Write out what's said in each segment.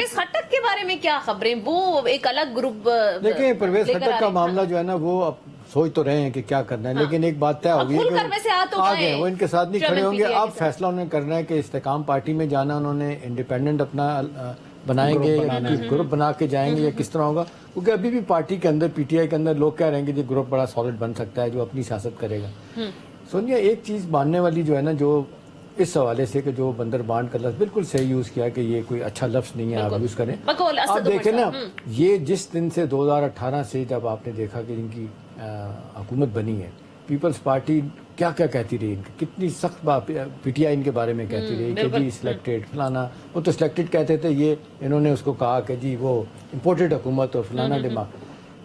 پرویز خٹک کے بارے میں کیا خبریں؟ وہ ایک الگ گروپ دیکھیں پرویز خٹک کا معاملہ جو ہے نا وہ اب سوچ تو رہے ہیں کہ کیا کرنا ہے، لیکن ایک بات طے ہو گئی ہے آ گئے وہ ان کے ساتھ نہیں کھڑے ہوں گے. اب فیصلہ انہوں نے کرنا ہے کہ استحکام پارٹی میں جانا، انہوں نے انڈیپینڈنٹ اپنا بنائیں گے، گروپ بنا کے جائیں گے یا کس طرح ہوگا، کیونکہ ابھی بھی پارٹی کے اندر پی ٹی آئی کے اندر لوگ کہہ رہے ہیں کہ یہ گروپ بڑا سالڈ بن سکتا ہے جو اپنی سیاست کرے گا. سونیا ایک چیز ماننے والی جو ہے نا، جو اس حوالے سے کہ جو بندر بانڈ کا لفظ بالکل صحیح یوز کیا کہ یہ کوئی اچھا لفظ نہیں ہے، آپ یوز کریں. آپ دیکھیں نا یہ جس دن سے 2018 سے جب آپ نے دیکھا کہ ان کی حکومت بنی ہے، پیپلز پارٹی کیا کیا کہتی رہی، کتنی سخت بات پی ٹی آئی ان کے بارے میں کہتی رہی کہ جی سلیکٹڈ فلانا، وہ تو سلیکٹڈ کہتے تھے، یہ انہوں نے اس کو کہا کہ جی وہ امپورٹڈ حکومت اور فلانا دماغ.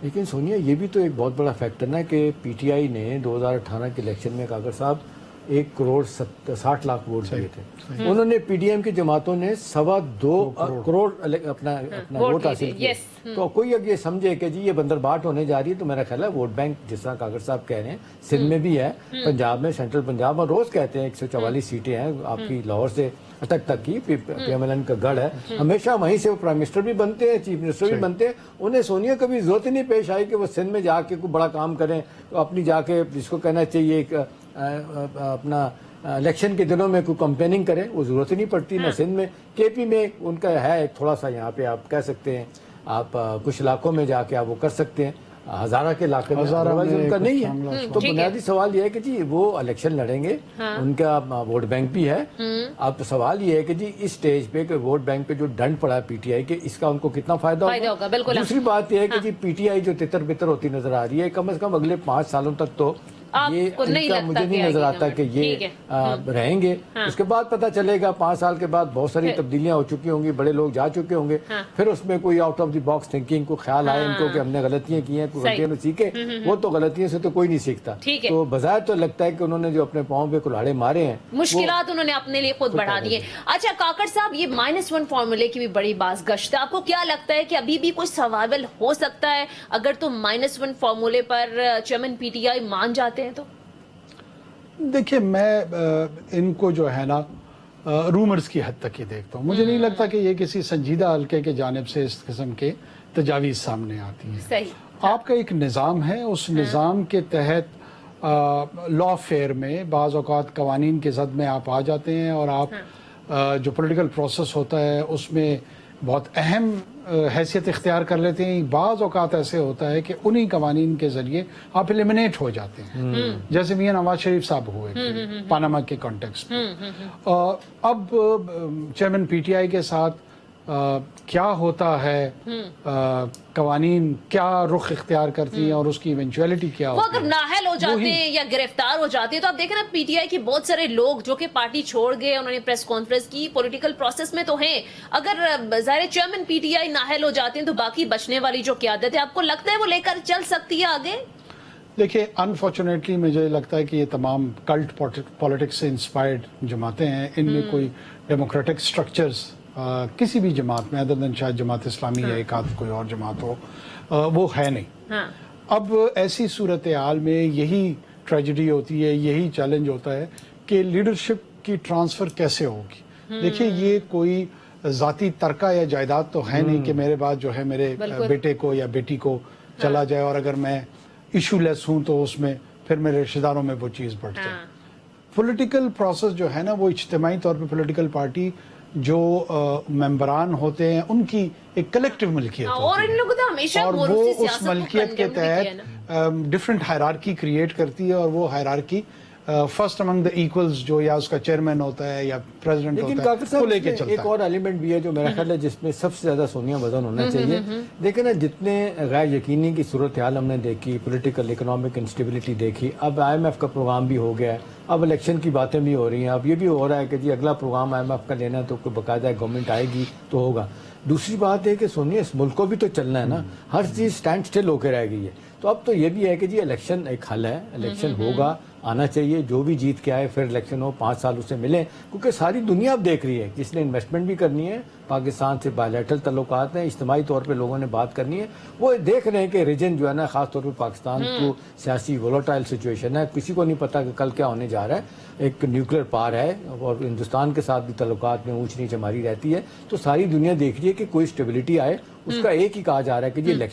لیکن سونیا یہ بھی تو ایک بہت بڑا فیکٹر نا کہ پی ٹی آئی نے 2018 کے الیکشن میں کاکر صاحب 1,60,00,000 ووٹ دیے تھے. انہوں نے پی ڈی ایم کی جماعتوں نے 2.25 کروڑ اپنا ووٹ حاصل کیا. تو کوئی اگر یہ سمجھے کہ جی یہ بندر باٹ ہونے جا رہی ہے، تو میرا خیال ہے ووٹ بینک جس طرح کاکر صاحب کہہ رہے ہیں سندھ میں بھی ہے، پنجاب میں، سینٹرل پنجاب میں روز کہتے ہیں 144 سیٹیں ہیں آپ کی لاہور سے اٹک تک کی، پی ایم ایل این کا گڑھ ہے، ہمیشہ وہیں سے وہ پرائم منسٹر بھی بنتے ہیں، چیف منسٹر بھی بنتے ہیں. انہیں سونیا کبھی ضرورت ہی نہیں پیش آئی کہ وہ سندھ میں جا کے کوئی بڑا کام کریں، اپنی جا کے جس کو کہنا چاہیے اپنا الیکشن کے دنوں میں کوئی کمپیننگ کریں، وہ ضرورت ہی نہیں پڑتی. نہ سندھ میں، کے پی میں ان کا ہے تھوڑا سا، یہاں پہ آپ کہہ سکتے ہیں آپ کچھ علاقوں میں جا کے آپ وہ کر سکتے ہیں، ہزارہ کے علاقے میں ان کا نہیں ہے. تو بنیادی سوال یہ ہے کہ جی وہ الیکشن لڑیں گے، ان کا ووٹ بینک بھی ہے. اب سوال یہ ہے کہ جی اس سٹیج پہ کہ ووٹ بینک پہ جو ڈنڈ پڑا ہے پی ٹی آئی کے، اس کا ان کو کتنا فائدہ ہوگا. دوسری بات یہ ہے کہ جی پی ٹی آئی جو تتر بتر ہوتی نظر آ رہی ہے، کم از کم اگلے 5 سالوں تک تو یہ مجھے نہیں نظر آتا کہ یہ رہیں گے. اس کے بعد پتہ چلے گا 5 سال کے بعد بہت ساری تبدیلیاں ہو چکی ہوں گی، بڑے لوگ جا چکے ہوں گے، پھر اس میں کوئی out of the box thinking کو خیال آئے ان کو کہ ہم نے غلطیاں کی ہیں، کوئی غلطیاں سیکھے. وہ تو غلطیوں سے تو کوئی نہیں سیکھتا. تو بظاہر تو لگتا ہے کہ انہوں نے جو اپنے پاؤں پہ کلاڑے مارے ہیں، مشکلات انہوں نے اپنے لیے خود بڑھا دیے. اچھا کاکڑ صاحب، یہ -1 فارمولے کی بھی بڑی باز گشت ہے، آپ کو کیا لگتا ہے کہ ابھی بھی کوئی سروائیول ہو سکتا ہے اگر تو -1 فارمولے پر چیئرمین پی ٹی آئی مان جاتے ہیں؟ تو دیکھیں میں ان کو جو ہے نا رومرز کی حد تک ہی دیکھتا ہوں. مجھے نہیں لگتا کہ یہ کسی سنجیدہ حلقے کے جانب سے اس قسم کے تجاویز سامنے آتی ہیں. صحیح. آپ کا ایک نظام ہے، اس نظام کے تحت لا فیئر میں بعض اوقات قوانین کے زد میں آپ آ جاتے ہیں، اور آپ جو پولیٹیکل پروسیس ہوتا ہے اس میں بہت اہم حیثیت اختیار کر لیتے ہیں. بعض اوقات ایسے ہوتا ہے کہ انہی قوانین کے ذریعے آپ ایلیمنیٹ ہو جاتے ہیں، جیسے میاں نواز شریف صاحب ہوئے پاناما کے کانٹیکسٹ میں. اب چیئرمین پی ٹی آئی کے ساتھ کیا ہوتا ہے، قوانین کیا رخ اختیار کرتی ہیں اور اس کی ایونچویلٹی کیا ہوتی ہے. وہ اگر نااہل ہو جاتے ہیں یا گرفتار ہو جاتے ہیں تو آپ دیکھیں نا پی ٹی آئی کے بہت سارے لوگ جو کہ پارٹی چھوڑ گئے، انہوں نے پریس کانفرنس کی، پولیٹیکل پروسیس میں تو ہیں. اگر ظاہر چیئرمین پی ٹی آئی نااہل ہو جاتے ہیں تو باقی بچنے والی جو قیادت ہے، آپ کو لگتا ہے وہ لے کر چل سکتی ہے آگے؟ دیکھیں انفارچونیٹلی مجھے لگتا ہے کہ یہ تمام کلٹ پالیٹکس سے انسپائرڈ جماعتیں ہیں. ان میں کوئی ڈیموکریٹک سٹرکچرز کسی بھی جماعت میں ادر دین شاید جماعت اسلامی یا ایک آدھ کوئی اور جماعت ہو، وہ ہے نہیں. اب ایسی صورتحال میں یہی ٹریجڈی ہوتی ہے، یہی چیلنج ہوتا ہے کہ لیڈرشپ کی ٹرانسفر کیسے ہوگی. دیکھیے یہ کوئی ذاتی ترکہ یا جائیداد تو ہے نہیں کہ میرے بعد جو ہے میرے بیٹے کو یا بیٹی کو چلا جائے، اور اگر میں ایشو لیس ہوں تو اس میں پھر میرے رشتہ داروں میں وہ چیز بڑھ جائے. پولیٹیکل پروسیس جو ہے نا وہ اجتماعی طور پہ پولیٹیکل پارٹی جو ممبران ہوتے ہیں ان کی ایک کلیکٹیو ملکیت ہوتی ہے، اور وہ اس ملکیت کے تحت ڈفرنٹ ہائرارکی کریٹ کرتی ہے، اور وہ ہائرارکی فرسٹ امنگ دا ایکولز جو یا اس کا چیئرمین ہوتا ہے یا پریزیڈنٹ ہوتا ہے وہ لے کے چلتا ہے. ایک اور ایلیمنٹ بھی ہے جو میرا خیال ہے جس میں سب سے زیادہ سونیا وزن ہونا چاہیے. دیکھیں نا جتنے غیر یقینی کی صورتحال ہم نے دیکھی، پولیٹیکل اکنامک انسٹیبلٹی دیکھی، اب آئی ایم ایف کا پروگرام بھی ہو گیا ہے، اب الیکشن کی باتیں بھی ہو رہی ہیں، اب یہ بھی ہو رہا ہے کہ جی اگلا پروگرام آئی ایم ایف کا لینا ہے تو کوئی باقاعدہ گورنمنٹ آئے گی تو ہوگا. دوسری بات ہے کہ سونیا اس ملک کو بھی تو چلنا ہے نا، ہر چیز سٹینڈ سٹل ہو کے رہ گئی ہے. تو اب تو یہ بھی ہے کہ جی الیکشن ایک حل ہے، الیکشن ہوگا، آنا چاہیے, جو بھی جیت کے آئے پھر الیکشن ہو, 5 سال اسے ملیں, کیونکہ ساری دنیا اب دیکھ رہی ہے کہ اس نے انویسٹمنٹ بھی کرنی ہے, پاکستان سے بائیلیٹرل تعلقات ہیں, اجتماعی طور پہ لوگوں نے بات کرنی ہے, وہ دیکھ رہے ہیں کہ ریجن جو ہے نا خاص طور پہ پاکستان کو سیاسی وولوٹائل سچویشن ہے, کسی کو نہیں پتا کہ کل کیا ہونے جا رہا ہے, ایک نیوکلیر پار ہے اور ہندوستان کے ساتھ بھی تعلقات میں اونچ نیچ ہماری رہتی ہے, تو ساری دنیا دیکھ رہی ہے کہ کوئی اسٹیبلٹی آئے, اس کا ایک ہی کہا جا رہا ہے کہ جی الیکشن